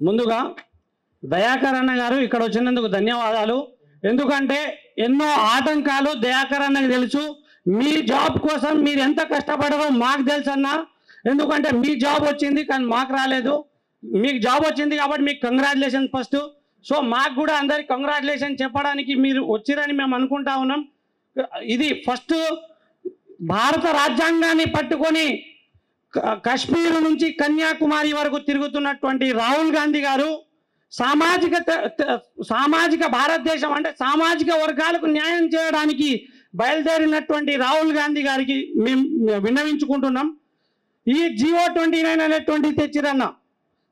ముందుగా దయాకర్ అన్న గారు ఇక్కడ వచ్చినందుకు ధన్యవాదాలు. ఎందుకంటే ఎన్నో ఆటంకాలు దయాకర్ అన్నకి తెలుసు. మీ జాబ్ కోసం మీరు ఎంత కష్టపడరో మాకు తెలుసు అన్న. ఎందుకంటే మీ జాబ్ వచ్చింది కానీ మాకు రాలేదు. మీకు జాబ్ వచ్చింది కాబట్టి మీకు కంగ్రాచులేషన్ ఫస్ట్. సో మాకు కూడా అందరికి కంగ్రాచులేషన్ చెప్పడానికి మీరు వచ్చిరని మేము అనుకుంటా ఉన్నాం. ఇది ఫస్ట్ భారత రాజ్యాంగాన్ని పట్టుకొని కాశ్మీర్ నుంచి కన్యాకుమారి వరకు తిరుగుతున్నటువంటి రాహుల్ గాంధీ గారు సామాజిక భారతదేశం అంటే సామాజిక వర్గాలకు న్యాయం చేయడానికి బయలుదేరినటువంటి రాహుల్ గాంధీ గారికి మేము విన్నవించుకుంటున్నాం. ఈ GO-29 అనేటువంటిది తెచ్చిరన్న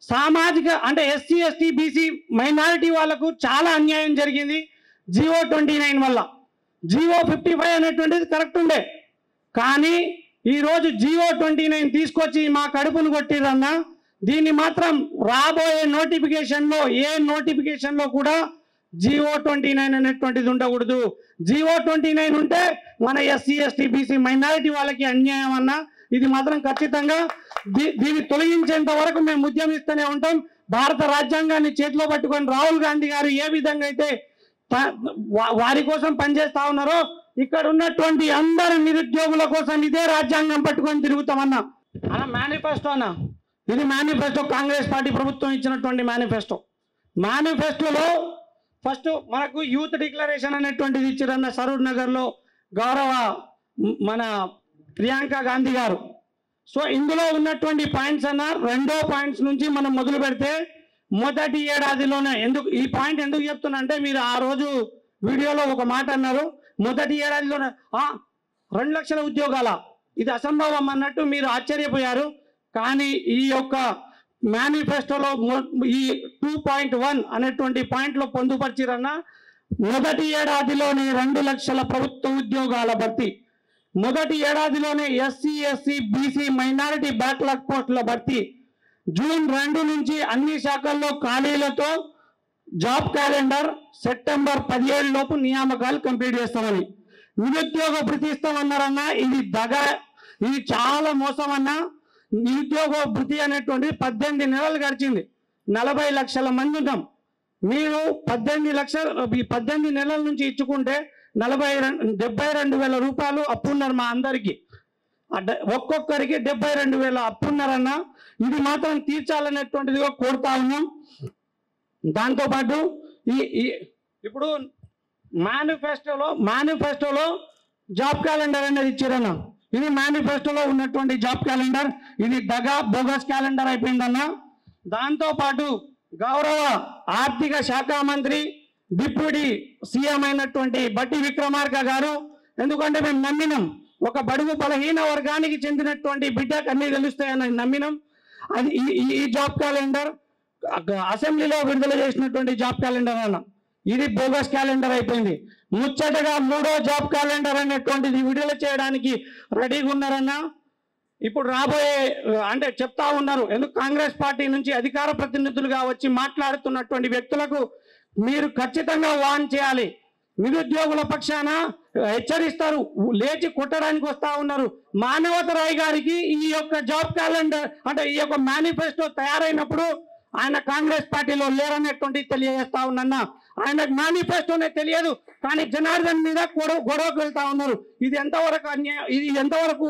సామాజిక అంటే SC, ST, BC మైనారిటీ వాళ్ళకు చాలా అన్యాయం జరిగింది GO-29 వల్ల. GO-55 అనేటువంటిది కరెక్ట్ ఉండే, కానీ ఈరోజు GO-29 తీసుకొచ్చి మా కడుపును కొట్టిరన్న. దీన్ని మాత్రం రాబోయే నోటిఫికేషన్లో ఏ నోటిఫికేషన్లో కూడా GO-29 అనేటువంటిది ఉండకూడదు. GO-29 ఉంటే మన SC, ST, BC మైనారిటీ వాళ్ళకి అన్యాయం అన్న. ఇది మాత్రం ఖచ్చితంగా దీన్ని తొలగించేంత వరకు మేము ఉద్యమిస్తూనే ఉంటాం. భారత రాజ్యాంగాన్ని చేతిలో పట్టుకొని రాహుల్ గాంధీ గారు ఏ విధంగా అయితే వారి కోసం పనిచేస్తా ఉన్నారో ఇక్కడ ఉన్నటువంటి అందరు నిరుద్యోగుల కోసం ఇదే రాజ్యాంగం పట్టుకొని తిరుగుతామన్నా. అన్న మేనిఫెస్టో అన్న, ఇది మేనిఫెస్టో కాంగ్రెస్ పార్టీ ప్రభుత్వం ఇచ్చినటువంటి మేనిఫెస్టోలో ఫస్ట్ మనకు యూత్ డిక్లరేషన్ అనేటువంటిది ఇచ్చారన్న. సరూర్ నగర్లో గౌరవ మన ప్రియాంక గాంధీ గారు. సో ఇందులో ఉన్నటువంటి పాయింట్స్ అన్న, రెండో పాయింట్స్ నుంచి మనం మొదలు పెడితే మొదటి ఏడాదిలోనే ఈ పాయింట్ ఎందుకు చెప్తున్నా అంటే మీరు ఆ రోజు వీడియోలో ఒక మాట అన్నారు, మొదటి ఏడాదిలోనే 2 లక్షల ఉద్యోగాల, ఇది అసంభవం అన్నట్టు మీరు ఆశ్చర్యపోయారు. కానీ ఈ యొక్క మేనిఫెస్టోలో ఈ 2.1 అనేటువంటి పాయింట్లో పొందుపరిచిరన్న. మొదటి ఏడాదిలోనే 2 లక్షల ప్రభుత్వ ఉద్యోగాల భర్తీ, మొదటి ఏడాదిలోనే SC, SC, BC minority backlog పోస్టుల భర్తీ, జూన్ 2 నుంచి అన్ని శాఖల్లో ఖాళీలతో జాబ్ క్యాలెండర్, సెప్టెంబర్ 17 లోపు నియామకాలు కంప్లీట్ చేస్తామని. నిరుద్యోగ భృతి ఇస్తామన్నారన్న. ఇది ఇది చాలా మోసం అన్న. నిరుద్యోగ భృతి అనేటువంటిది 18 నెలలు గడిచింది, 40 లక్షల మంది ఉన్నాం. మీరు 18 నెలల నుంచి ఇచ్చుకుంటే 72,000 రూపాయలు అప్పున్నారు మా అందరికి. ఒక్కొక్కరికి 72,000 అప్పున్నారన్న. ఇది మాత్రం తీర్చాలనేటువంటిదిగా కోరుతా ఉన్నాం. దాంతోపాటు ఇప్పుడు మేనిఫెస్టోలో జాబ్ క్యాలెండర్ అనేది ఇచ్చారన్న. ఇది మేనిఫెస్టోలో ఉన్నటువంటి జాబ్ క్యాలెండర్, ఇది బోగస్ క్యాలెండర్ అయిపోయిందన్న. దాంతోపాటు గౌరవ ఆర్థిక శాఖ మంత్రి డిప్యూటీ సీఎం అయినటువంటి బట్టి విక్రమార్క గారు, ఎందుకంటే మేము నమ్మినాం ఒక బడుగు బలహీన వర్గానికి చెందినటువంటి బిడ్డకు అన్ని తెలుస్తాయని నమ్మినాం. అది ఈ జాబ్ క్యాలెండర్ అసెంబ్లీలో విడుదల చేసినటువంటి జాబ్ క్యాలెండర్ అన్న. ఇది బోగస్ క్యాలెండర్ అయిపోయింది. ముచ్చటగా 3వ జాబ్ క్యాలెండర్ అనేటువంటిది విడుదల చేయడానికి రెడీగా ఉన్నారన్న. ఇప్పుడు రాబోయే అంటే చెప్తా ఉన్నారు, ఎందుకు కాంగ్రెస్ పార్టీ నుంచి అధికార ప్రతినిధులుగా వచ్చి మాట్లాడుతున్నటువంటి వ్యక్తులకు మీరు ఖచ్చితంగా వార్న్ చేయాలి. నిరుద్యోగుల పక్షాన హెచ్చరిస్తారు, లేచి కొట్టడానికి వస్తా ఉన్నారు. మానవతరాయ్ గారికి ఈ యొక్క జాబ్ క్యాలెండర్ అంటే ఈ యొక్క మేనిఫెస్టో తయారైనప్పుడు ఆయన కాంగ్రెస్ పార్టీలో లేరనేటువంటి తెలియజేస్తా ఉన్నా. ఆయనకు మేనిఫెస్టోనే తెలియదు, కానీ జనార్దన్ మీద గొడవకు వెళ్తా ఉన్నారు. ఇది ఎంతవరకు అన్యాయం, ఇది ఎంతవరకు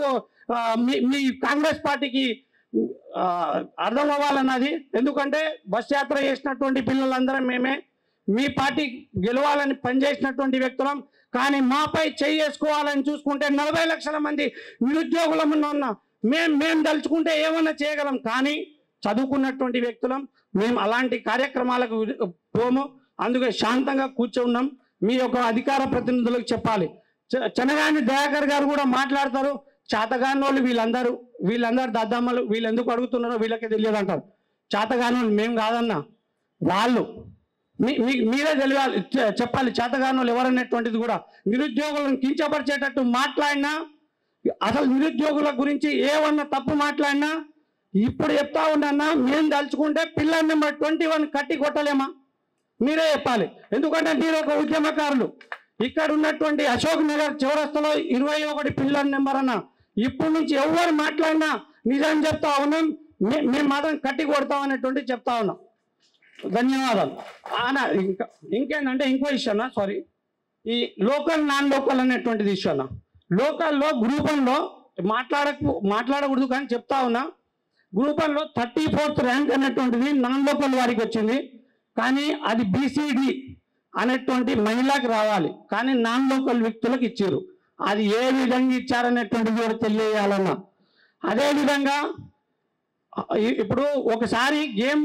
మీ కాంగ్రెస్ పార్టీకి అర్థం అవ్వాలన్నది. ఎందుకంటే బస్ యాత్ర చేసినటువంటి పిల్లలందరం మేమే, మీ పార్టీ గెలవాలని పనిచేసినటువంటి వ్యక్తులం. కానీ మాపై చేసుకోవాలని చూసుకుంటే 40 లక్షల మంది నిరుద్యోగులమున్న మేము తలుచుకుంటే ఏమన్నా చేయగలం. కానీ చదువుకున్నటువంటి వ్యక్తులం మేము అలాంటి కార్యక్రమాలకు పోము. అందుకే శాంతంగా కూర్చున్నాం. మీ యొక్క అధికార ప్రతినిధులకు చెప్పాలి. చెనగాని దయాకర్ గారు కూడా మాట్లాడతారు, చేతగానోళ్ళు వీళ్ళందరూ దద్దమ్మలు, వీళ్ళు ఎందుకు అడుగుతున్నారో వీళ్ళకే తెలియదు అంటారు. చేతగానోళ్ళు మేము కాదన్నా, వాళ్ళు మీరే తెలియాలి, చెప్పాలి చేతగానోళ్ళు ఎవరనేటువంటిది కూడా. నిరుద్యోగులను కించపరిచేటట్టు మాట్లాడినా, అసలు నిరుద్యోగుల గురించి ఏమన్నా తప్పు మాట్లాడినా ఇప్పుడు చెప్తా ఉన్నా, మేము తలుచుకుంటే పిల్లర్ నెంబర్ 21 కట్టి కొట్టలేమా? మీరే చెప్పాలి. ఎందుకంటే మీరు ఒక ఉద్యమకారులు. ఇక్కడ ఉన్నటువంటి అశోక్ నగర్ చౌరస్తలో 21 పిల్లర్ నెంబర్ అన్న. ఇప్పుడు నుంచి ఎవరు మాట్లాడినా నిజం చెప్తా ఉన్నాం, మేము మాత్రం కట్టి కొడతాం అనేటువంటి చెప్తా ఉన్నాం. ధన్యవాదాలు. ఇంకా ఇంకేంటంటే ఇంకో ఇష్యూ అన్న, సారీ, ఈ లోకల్ నాన్ లోకల్ అనేటువంటిది ఇష్యూ అన్న. లోకల్లో గ్రూప్ వన్లో మాట్లాడకూడదు కానీ చెప్తా ఉన్నా, గ్రూప్ వన్లో 34th ర్యాంక్ అనేటువంటిది నాన్ లోకల్ వారికి వచ్చింది. కానీ అది బీసీడీ అనేటువంటి మహిళకి రావాలి, కానీ నాన్ లోకల్ వ్యక్తులకు ఇచ్చారు. అది ఏ విధంగా ఇచ్చారనేటువంటిది కూడా తెలియజేయాలన్నా. అదేవిధంగా ఇప్పుడు ఒకసారి గేమ్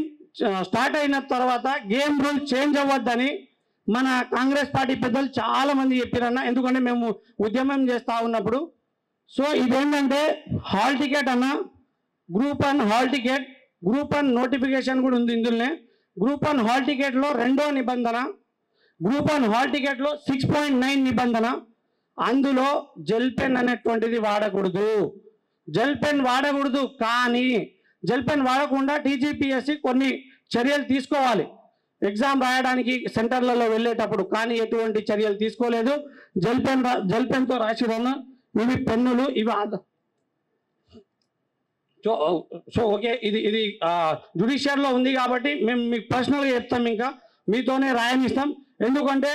స్టార్ట్ అయిన తర్వాత గేమ్ రూల్ చేంజ్ అవ్వద్దని మన కాంగ్రెస్ పార్టీ పెద్దలు చాలా మంది చెప్పారన్న. ఎందుకంటే మేము ఉద్యమం చేస్తూ ఉన్నప్పుడు. సో ఇదేంటంటే హాల్ టికెట్ అన్న, group 1 hall ticket, group 1 notification కూడా ఉంది ఇందులోనే. గ్రూప్ 1 హాల్ టికెట్లో 2వ నిబంధన, గ్రూప్ 1 హాల్ టికెట్లో 6.9 నిబంధన, అందులో జెల్ పెన్ అనేటువంటిది వాడకూడదు. జెల్ పెన్ వాడకూడదు. కానీ జెల్ పెన్ వాడకుండా టీజీపీఎస్సీ కొన్ని చర్యలు తీసుకోవాలి ఎగ్జామ్ రాయడానికి సెంటర్లలో వెళ్ళేటప్పుడు. కానీ ఎటువంటి చర్యలు తీసుకోలేదు. జెల్ పెన్తో రాసిరన్న. ఇవి పెన్నులు, ఇవి సో ఓకే, ఇది జ్యుడిషియర్లో ఉంది కాబట్టి మేము మీకు పర్సనల్గా చెప్తాం, ఇంకా మీతోనే రాయనిస్తాం. ఎందుకంటే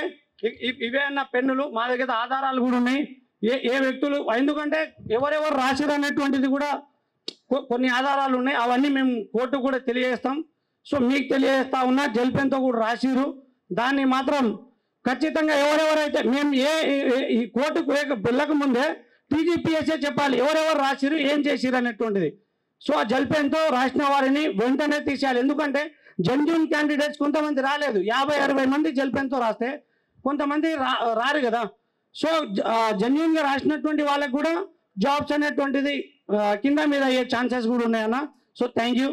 ఇవే అన్న పెన్నులు, మా దగ్గర ఆధారాలు కూడా ఉన్నాయి. ఏ వ్యక్తులు, ఎందుకంటే ఎవరెవరు రాసిరు అనేటువంటిది కూడా కొన్ని ఆధారాలు ఉన్నాయి. అవన్నీ మేము కోర్టు కూడా తెలియజేస్తాం. సో మీకు తెలియజేస్తా ఉన్నా, జెల్ పెన్తో కూడా రాసిరు. దాన్ని మాత్రం ఖచ్చితంగా ఎవరెవరైతే మేము ఈ కోర్టుకు వెళ్ళక ముందే టీజీపీఎస్ఏ చెప్పాలి ఎవరెవరు రాసిరు, ఏం చేసిరు అనేటువంటిది. సో ఆ జెల్ పెన్తో రాసిన వారిని వెంటనే తీసేయాలి. ఎందుకంటే జెన్యూన్ క్యాండిడేట్స్ కొంతమంది రాలేదు. 50-60 మంది జెల్ పెన్తో రాస్తే కొంతమంది రారు కదా. సో జెన్యూన్గా రాసినటువంటి వాళ్ళకు కూడా జాబ్స్ అనేటువంటిది కింద మీద అయ్యే ఛాన్సెస్ కూడా ఉన్నాయన్న. So thank you.